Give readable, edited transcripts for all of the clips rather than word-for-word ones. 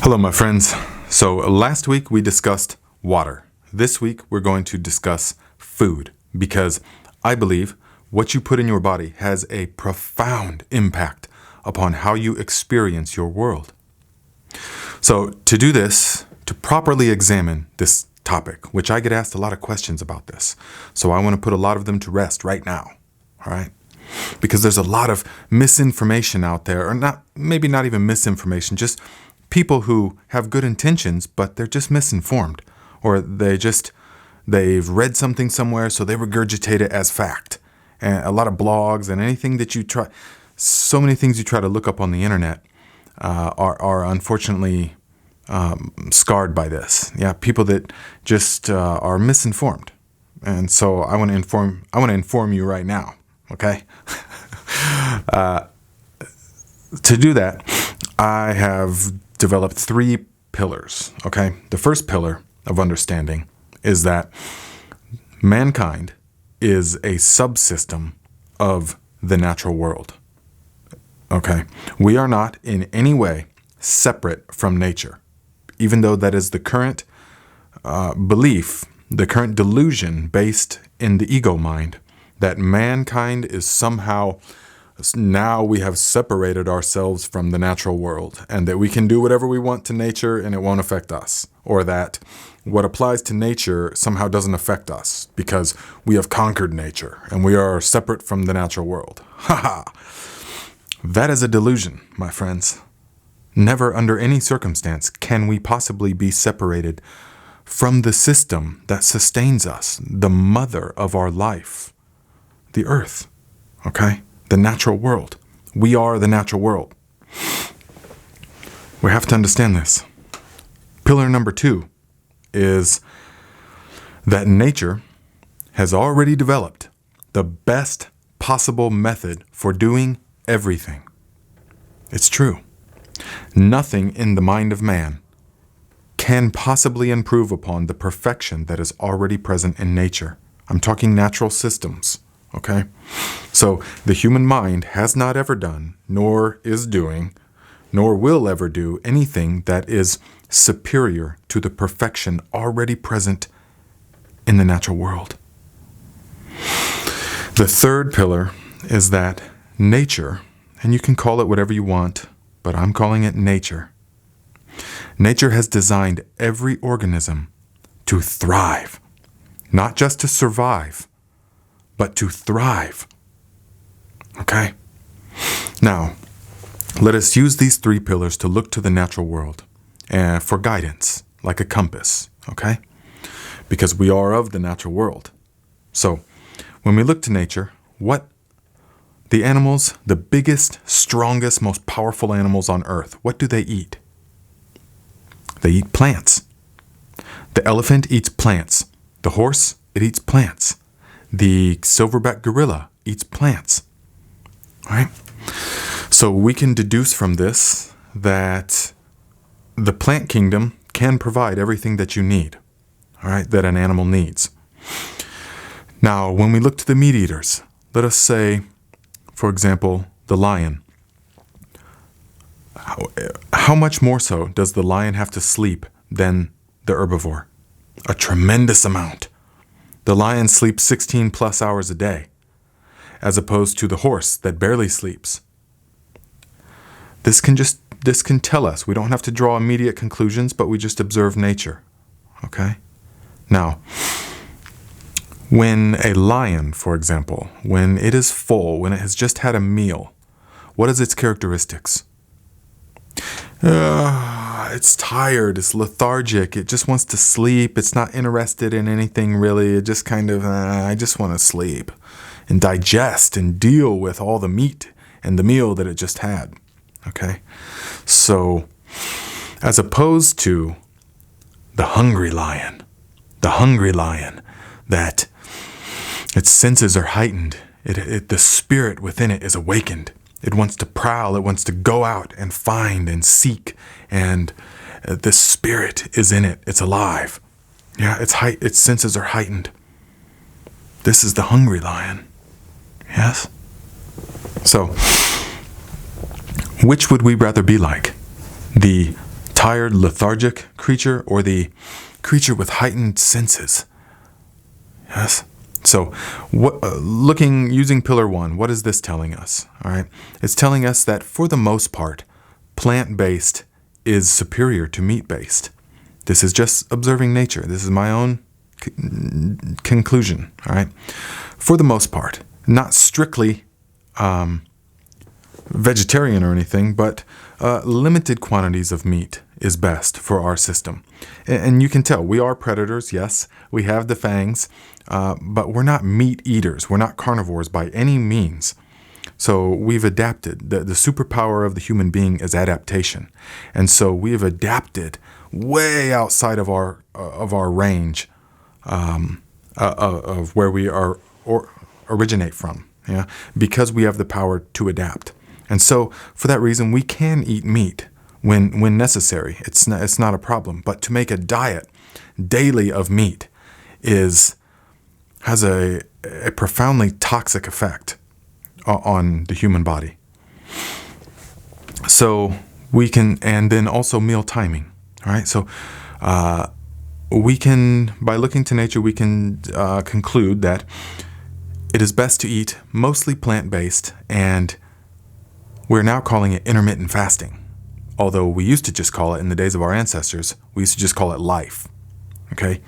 Hello, my friends. So last week we discussed water. This week we're going to discuss food because I believe what you put in your body has a profound impact upon how you experience your world. So to do this, to properly examine this topic, which I get asked a lot of questions about this, so I want to put a lot of them to rest right now, all right? Because there's a lot of misinformation out there, or maybe not even misinformation, just people who have good intentions, but they're just misinformed, or they've read something somewhere, so they regurgitate it as fact. And a lot of blogs and anything that you try, so many things you try to look up on the internet are unfortunately scarred by this. Yeah, people that just are misinformed, and so I want to inform you right now. Okay. To do that, I have developed 3 pillars, okay? The first pillar of understanding is that mankind is a subsystem of the natural world, okay? We are not in any way separate from nature, even though that is the current belief, the current delusion based in the ego mind, that mankind is somehow, now we have separated ourselves from the natural world, and that we can do whatever we want to nature and it won't affect us, or that what applies to nature somehow doesn't affect us because we have conquered nature and we are separate from the natural world. Ha! That is a delusion, my friends. Never under any circumstance can we possibly be separated from the system that sustains us, the mother of our life, the earth, okay? The natural world. We are the natural world. We have to understand this. Pillar number 2 is that nature has already developed the best possible method for doing everything. It's true. Nothing in the mind of man can possibly improve upon the perfection that is already present in nature. I'm talking natural systems. Okay, so the human mind has not ever done, nor is doing, nor will ever do anything that is superior to the perfection already present in the natural world. The third pillar is that nature, and you can call it whatever you want, but I'm calling it nature. Nature has designed every organism to thrive, not just to survive, but to thrive. Okay? Now, let us use these 3 pillars to look to the natural world for guidance, like a compass, okay? Because we are of the natural world. So, when we look to nature, what the animals, the biggest, strongest, most powerful animals on earth, what do they eat? They eat plants. The elephant eats plants. The horse, it eats plants. The silverback gorilla eats plants, right? So we can deduce from this that the plant kingdom can provide everything that you need, all right, that an animal needs. Now, when we look to the meat eaters, let us say, for example, the lion. How much more so does the lion have to sleep than the herbivore? A tremendous amount. The lion sleeps 16 plus hours a day, as opposed to the horse that barely sleeps. This can tell us. We don't have to draw immediate conclusions, but we just observe nature. Okay? Now, when a lion, for example, when it is full, when it has just had a meal, what is its characteristics? It's tired, it's lethargic, it just wants to sleep, it's not interested in anything really, it just kind of, I just want to sleep and digest and deal with all the meat and the meal that it just had, okay? So, as opposed to the hungry lion that its senses are heightened, the spirit within it is awakened. It wants to prowl, it wants to go out and find and seek, and the spirit is in it, it's alive. Yeah, its senses are heightened. This is the hungry lion. Yes? So, which would we rather be like? The tired, lethargic creature or the creature with heightened senses? Yes. So, using pillar 1, what is this telling us? All right. It's telling us that for the most part, plant-based is superior to meat-based. This is just observing nature. This is my own conclusion. All right. For the most part, not strictly vegetarian or anything, but limited quantities of meat is best for our system. And you can tell we are predators, yes, we have the fangs, but we're not meat eaters. We're not carnivores by any means. So we've adapted. The superpower of the human being is adaptation. And so we have adapted way outside of our range of where we are originate from, yeah, because we have the power to adapt. And so for that reason, we can eat meat when necessary. It's not a problem. But to make a diet daily of meat has a profoundly toxic effect on the human body. So we can, and then also meal timing. All right. So we can, by looking to nature, we can conclude that it is best to eat mostly plant-based, and we're now calling it intermittent fasting. Although we used to just call it, in the days of our ancestors, we used to just call it life. Okay?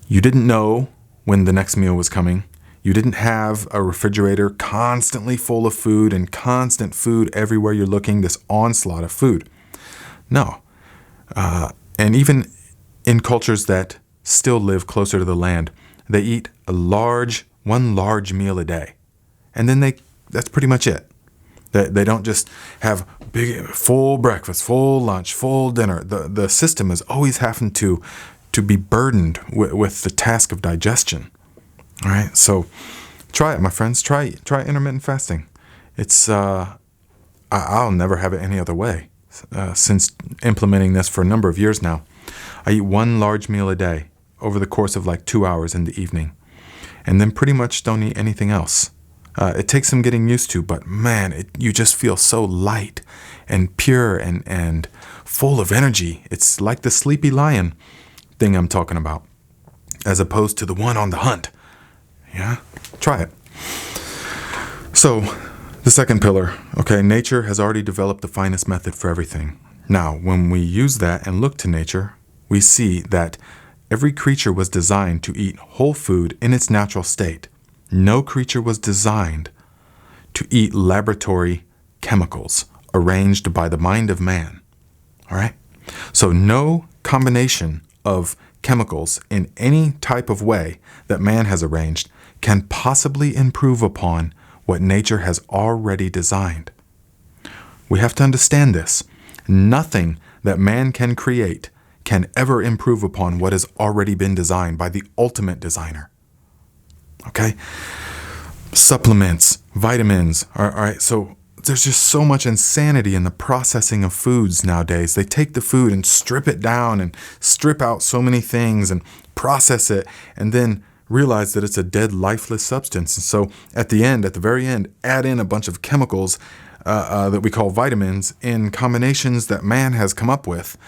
You didn't know when the next meal was coming. You didn't have a refrigerator constantly full of food and constant food everywhere you're looking, this onslaught of food. No. And even in cultures that still live closer to the land, they eat one large meal a day. And then that's pretty much it. They don't just have big, full breakfast, full lunch, full dinner. The system is always having to be burdened with the task of digestion. All right, so try it, my friends. Try intermittent fasting. It's I'll never have it any other way. Since implementing this for a number of years now, I eat one large meal a day over the course of like 2 hours in the evening, and then pretty much don't eat anything else. It takes some getting used to, but man, you just feel so light and pure and full of energy. It's like the sleepy lion thing I'm talking about, as opposed to the one on the hunt. Yeah, try it. So, the second pillar, okay, nature has already developed the finest method for everything. Now, when we use that and look to nature, we see that every creature was designed to eat whole food in its natural state. No creature was designed to eat laboratory chemicals arranged by the mind of man. All right? So no combination of chemicals in any type of way that man has arranged can possibly improve upon what nature has already designed. We have to understand this. Nothing that man can create can ever improve upon what has already been designed by the ultimate designer. Okay? Supplements, vitamins, all right? So there's just so much insanity in the processing of foods nowadays. They take the food and strip it down and strip out so many things and process it and then realize that it's a dead, lifeless substance. And so at the very end, add in a bunch of chemicals that we call vitamins in combinations that man has come up with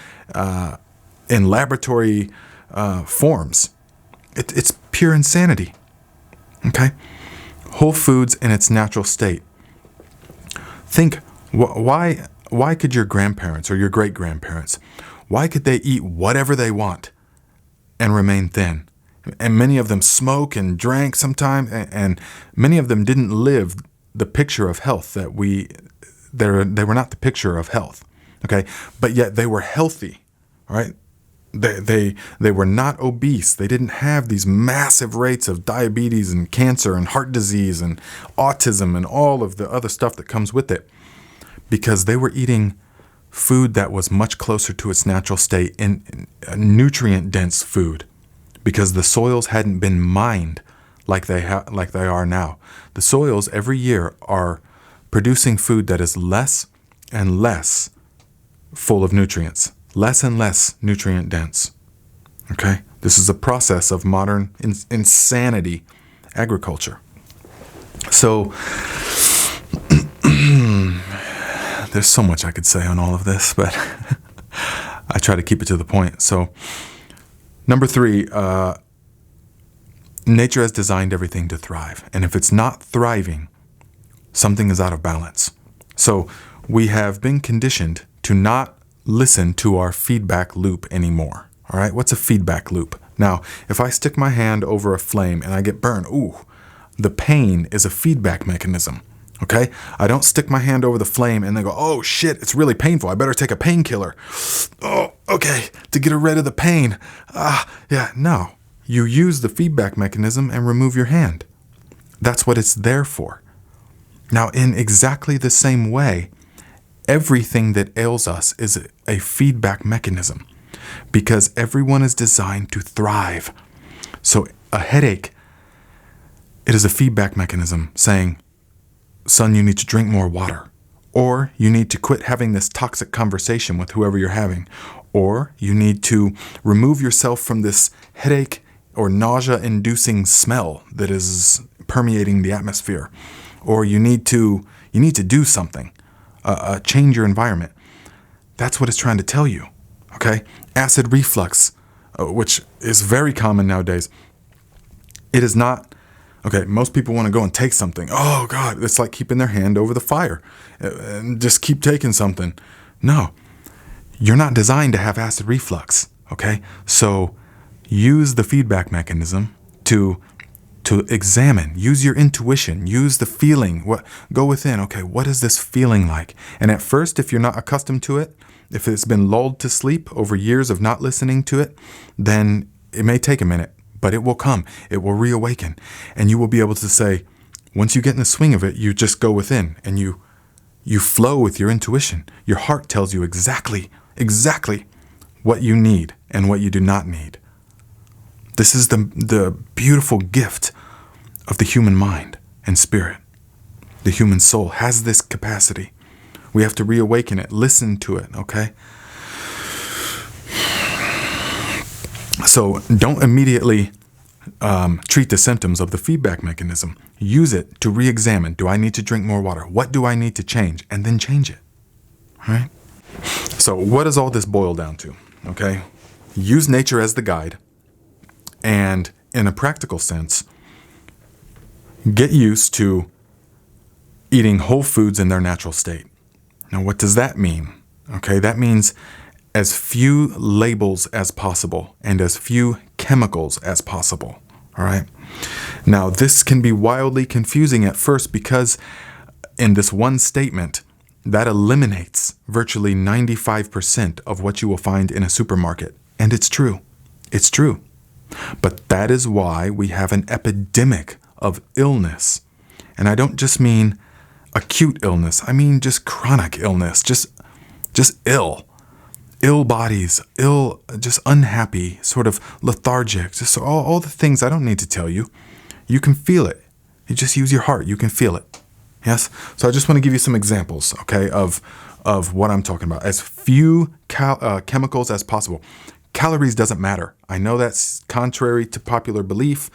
in laboratory forms. It's pure insanity. Okay? Whole foods in its natural state. Think, why could your grandparents or your great-grandparents, why could they eat whatever they want and remain thin? And many of them smoke and drank sometimes, and many of them didn't live the picture of health that they were not the picture of health. Okay? But yet they were healthy, all right? They were not obese. They didn't have these massive rates of diabetes and cancer and heart disease and autism and all of the other stuff that comes with it, because they were eating food that was much closer to its natural state, in nutrient-dense food, because the soils hadn't been mined like they are now. The soils every year are producing food that is less and less full of nutrients. Less and less nutrient dense. Okay? This is a process of modern insanity agriculture. So, there's so much I could say on all of this, but I try to keep it to the point. So, number 3, nature has designed everything to thrive. And if it's not thriving, something is out of balance. So we have been conditioned to not listen to our feedback loop anymore. All right, what's a feedback loop? Now, if I stick my hand over a flame and I get burned, the pain is a feedback mechanism. Okay, I don't stick my hand over the flame and then go, oh shit, it's really painful. I better take a painkiller. Oh, okay, to get rid of the pain. No. You use the feedback mechanism and remove your hand. That's what it's there for. Now, in exactly the same way, everything that ails us is a feedback mechanism because everyone is designed to thrive. So a headache, it is a feedback mechanism saying, son, you need to drink more water, or you need to quit having this toxic conversation with whoever you're having, or you need to remove yourself from this headache or nausea-inducing smell that is permeating the atmosphere, or you need to do something, change your environment. That's what it's trying to tell you. Okay, acid reflux, which is very common nowadays. It is not. Okay, most people want to go and take something. Oh, God, it's like keeping their hand over the fire and just keep taking something. No, you're not designed to have acid reflux, okay? So use the feedback mechanism to examine. Use your intuition. Use the feeling. Go within. Okay, what is this feeling like? And at first, if you're not accustomed to it, if it's been lulled to sleep over years of not listening to it, then it may take a minute. But it will come. It will reawaken. And you will be able to say, once you get in the swing of it, you just go within and you flow with your intuition. Your heart tells you exactly what you need and what you do not need. This is the beautiful gift of the human mind and spirit. The human soul has this capacity. We have to reawaken it, listen to it, okay? So don't immediately treat the symptoms of the feedback mechanism. Use it to re-examine. Do I need to drink more water? What do I need to change? And then change it. All right? So what does all this boil down to? Okay? Use nature as the guide. And in a practical sense, get used to eating whole foods in their natural state. Now, what does that mean? Okay, that means as few labels as possible and as few chemicals as possible. All right. Now, this can be wildly confusing at first because in this one statement, that eliminates virtually 95% of what you will find in a supermarket. And it's true. It's true. But that is why we have an epidemic of illness. And I don't just mean acute illness. I mean just chronic illness, just ill bodies, just unhappy, sort of lethargic, just all the things I don't need to tell you. You can feel it. You just use your heart. You can feel it. Yes? So I just want to give you some examples, okay, of what I'm talking about. As few chemicals as possible. Calories doesn't matter. I know that's contrary to popular belief,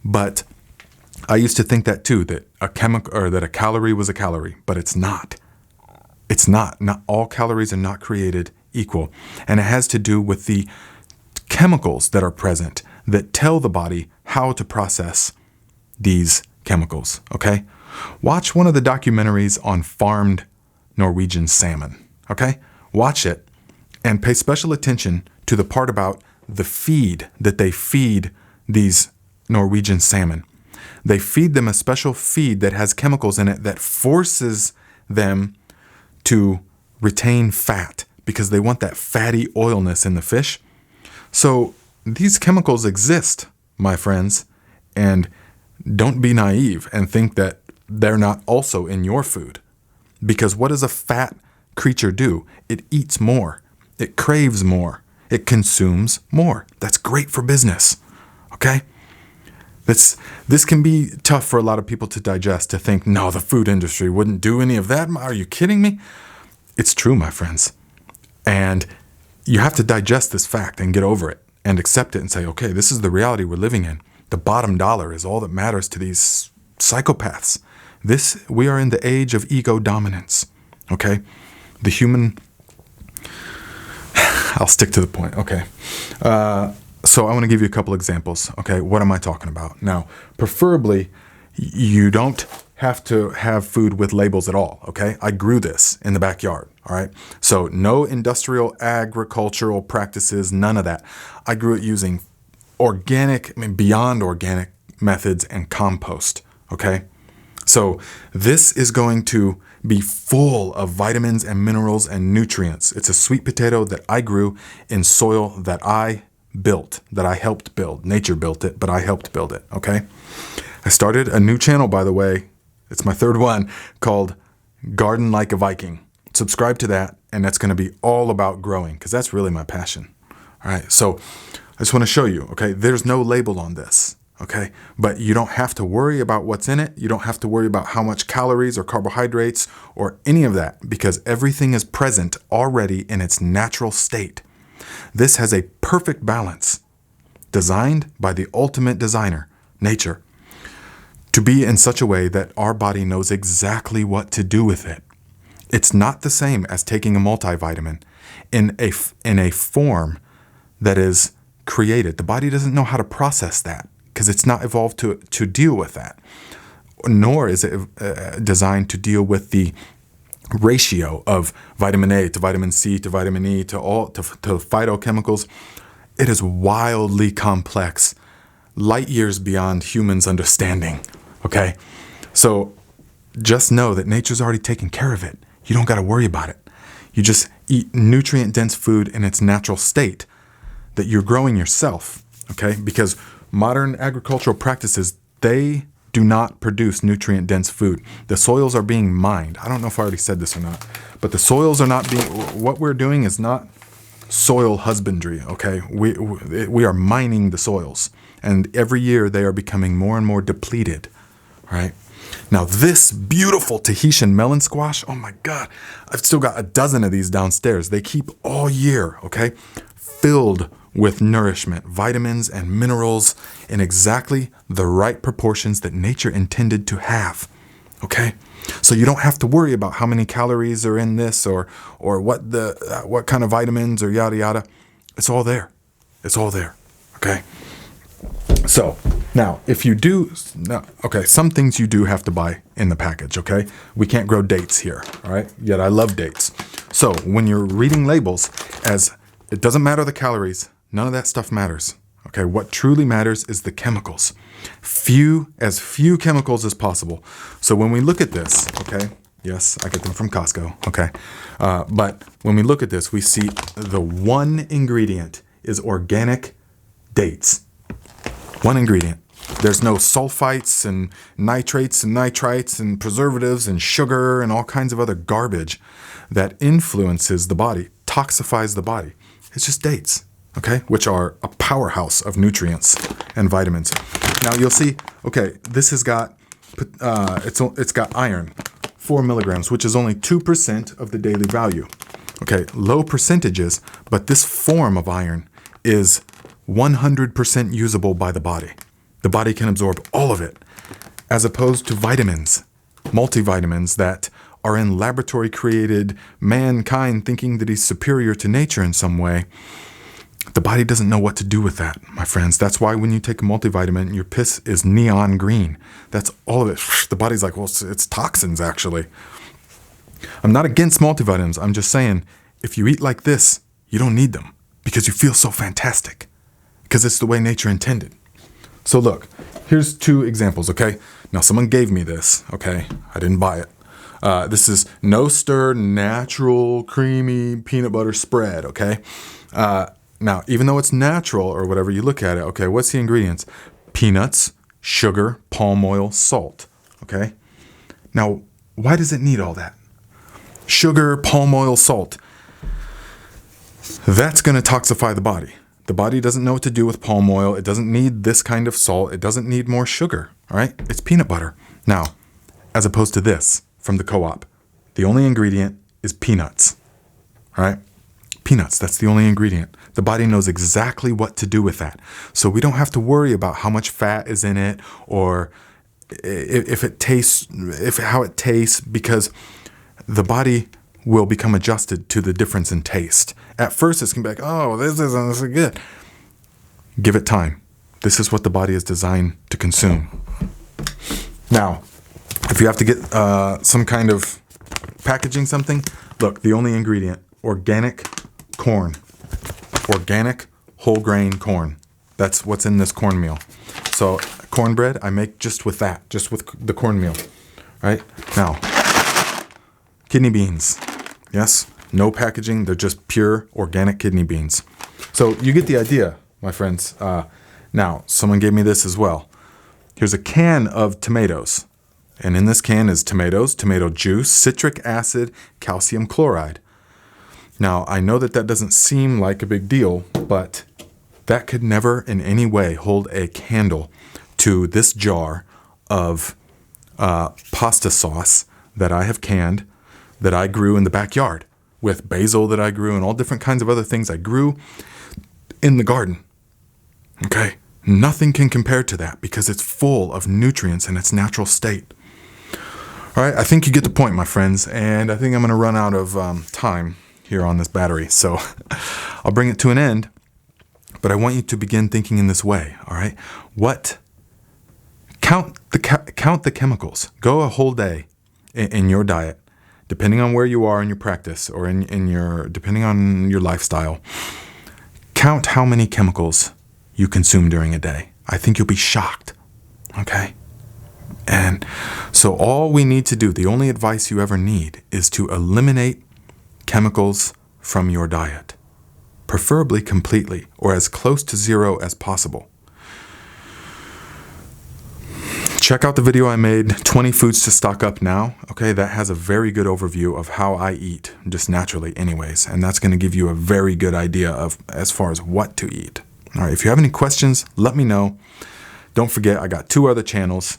but I used to think that too, that a calorie was a calorie, but it's not. It's not. Not all calories are not created equal. And it has to do with the chemicals that are present that tell the body how to process these chemicals, okay? Watch one of the documentaries on farmed Norwegian salmon, okay? Watch it and pay special attention to the part about the feed that they feed these Norwegian salmon. They feed them a special feed that has chemicals in it that forces them to retain fat because they want that fatty oilness in the fish. So these chemicals exist, my friends, and don't be naive and think that they're not also in your food. Because what does a fat creature do? It eats more. It craves more. It consumes more. That's great for business. Okay? This can be tough for a lot of people to digest, to think, no, the food industry wouldn't do any of that. Are you kidding me? It's true, my friends. And you have to digest this fact and get over it and accept it and say, okay, this is the reality we're living in. The bottom dollar is all that matters to these psychopaths. We are in the age of ego dominance. Okay? The human I'll stick to the point. Okay. So I want to give you a couple examples. Okay. What am I talking about? Now, preferably, you don't have to have food with labels at all. Okay. I grew this in the backyard. All right. So no industrial agricultural practices, none of that. I grew it using organic, beyond organic methods and compost. Okay. So this is going to be full of vitamins and minerals and nutrients. It's a sweet potato that I grew in soil that I built, that I helped build. Nature built it, but I helped build it. Okay. I started a new channel, by the way. It's my third one, called Garden Like a Viking. Subscribe to that, and that's going to be all about growing, because that's really my passion. All right. So I just want to show you, okay, there's no label on this. Okay, but you don't have to worry about what's in it. You don't have to worry about how much calories or carbohydrates or any of that, because everything is present already in its natural state. This has a perfect balance, designed by the ultimate designer, nature, to be in such a way that our body knows exactly what to do with it. It's not the same as taking a multivitamin in a form that is created. The body doesn't know how to process that, because it's not evolved to deal with that, nor is it designed to deal with the ratio of vitamin A to vitamin C to vitamin E to phytochemicals. It is wildly complex, light years beyond humans' understanding. Okay, so just know that nature's already taken care of it. You don't got to worry about it. You just eat nutrient-dense food in its natural state that you're growing yourself. Okay, because modern agricultural practices, they do not produce nutrient-dense food. The soils are being mined. I don't know if I already said this or not, but the soils are not being, what we're doing is not soil husbandry, okay? We are mining the soils, and every year they are becoming more and more depleted, right? Now this beautiful Tahitian melon squash, oh my God, I've still got a dozen of these downstairs. They keep all year, okay? Filled with nourishment, vitamins and minerals in exactly the right proportions that nature intended to have. Okay? So you don't have to worry about how many calories are in this or what kind of vitamins or yada yada. It's all there. It's all there. Okay? So now, if you do, some things you do have to buy in the package, okay? We can't grow dates here, all right? Yet I love dates. So when you're reading labels, as it doesn't matter the calories, none of that stuff matters. Okay, what truly matters is the chemicals. As few chemicals as possible. So when we look at this, okay, yes, I get them from Costco, okay, but when we look at this, we see the one ingredient is organic dates. One ingredient. There's no sulfites and nitrates and nitrites and preservatives and sugar and all kinds of other garbage that influences the body, toxifies the body. It's just dates. Okay, which are a powerhouse of nutrients and vitamins. Now you'll see, okay, this has got, it's got iron, 4 milligrams, which is only 2% of the daily value. Okay, low percentages, but this form of iron is 100% usable by the body. The body can absorb all of it, as opposed to vitamins, multivitamins that are in laboratory created, mankind thinking that he's superior to nature in some way. The body doesn't know what to do with that, my friends. That's why when you take a multivitamin, your piss is neon green. That's all of it. The body's like, well, it's toxins, actually. I'm not against multivitamins. I'm just saying, if you eat like this, you don't need them because you feel so fantastic, because it's the way nature intended. So look, here's 2 examples, okay? Now, someone gave me this, okay? I didn't buy it. This is no stir, natural, creamy peanut butter spread, okay? Now, even though it's natural or whatever you look at it, okay, what's the ingredients? Peanuts, sugar, palm oil, salt, okay? Now, why does it need all that? Sugar, palm oil, salt. That's going to toxify the body. The body doesn't know what to do with palm oil. It doesn't need this kind of salt. It doesn't need more sugar, all right? It's peanut butter. Now, as opposed to this from the co-op, the only ingredient is peanuts, all right? Peanuts, that's the only ingredient. The body knows exactly what to do with that. So we don't have to worry about how much fat is in it or how it tastes, because the body will become adjusted to the difference in taste. At first, it's going to be like, oh, this isn't good. Give it time. This is what the body is designed to consume. Now, if you have to get some kind of packaging something, look, the only ingredient, organic corn. Organic whole grain corn. That's what's in this cornmeal. So cornbread, I make just with that, just with the cornmeal. Right? Now, kidney beans. Yes, no packaging. They're just pure organic kidney beans. So you get the idea, my friends. Now, someone gave me this as well. Here's a can of tomatoes. And in this can is tomatoes, tomato juice, citric acid, calcium chloride. Now, I know that doesn't seem like a big deal, but that could never in any way hold a candle to this jar of pasta sauce that I have canned, that I grew in the backyard, with basil that I grew and all different kinds of other things I grew in the garden. Okay? Nothing can compare to that because it's full of nutrients in its natural state. All right, I think you get the point, my friends, and I think I'm going to run out of time here on this battery, so I'll bring it to an end, but I want you to begin thinking in this way, all right? Count the chemicals. Go a whole day in your diet, depending on where you are in your practice or depending on your lifestyle. Count how many chemicals you consume during a day. I think you'll be shocked, okay? And so all we need to do, the only advice you ever need, is to eliminate chemicals from your diet, preferably completely or as close to zero as possible. Check out the video I made, 20 Foods to Stock Up Now. Okay, that has a very good overview of how I eat, just naturally anyways, and that's going to give you a very good idea of as far as what to eat. All right, if you have any questions, let me know. Don't forget, I got 2 other channels.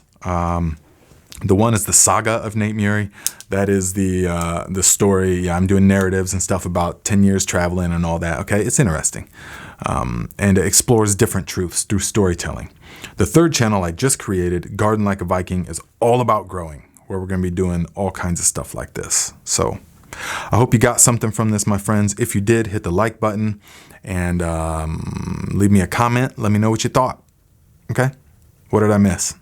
The one is the Saga of Nate Murray. That is the story. Yeah, I'm doing narratives and stuff about 10 years traveling and all that. Okay, it's interesting. And it explores different truths through storytelling. The 3rd channel I just created, Garden Like a Viking, is all about growing, where we're going to be doing all kinds of stuff like this. So I hope you got something from this, my friends. If you did, hit the like button and leave me a comment. Let me know what you thought. Okay? What did I miss?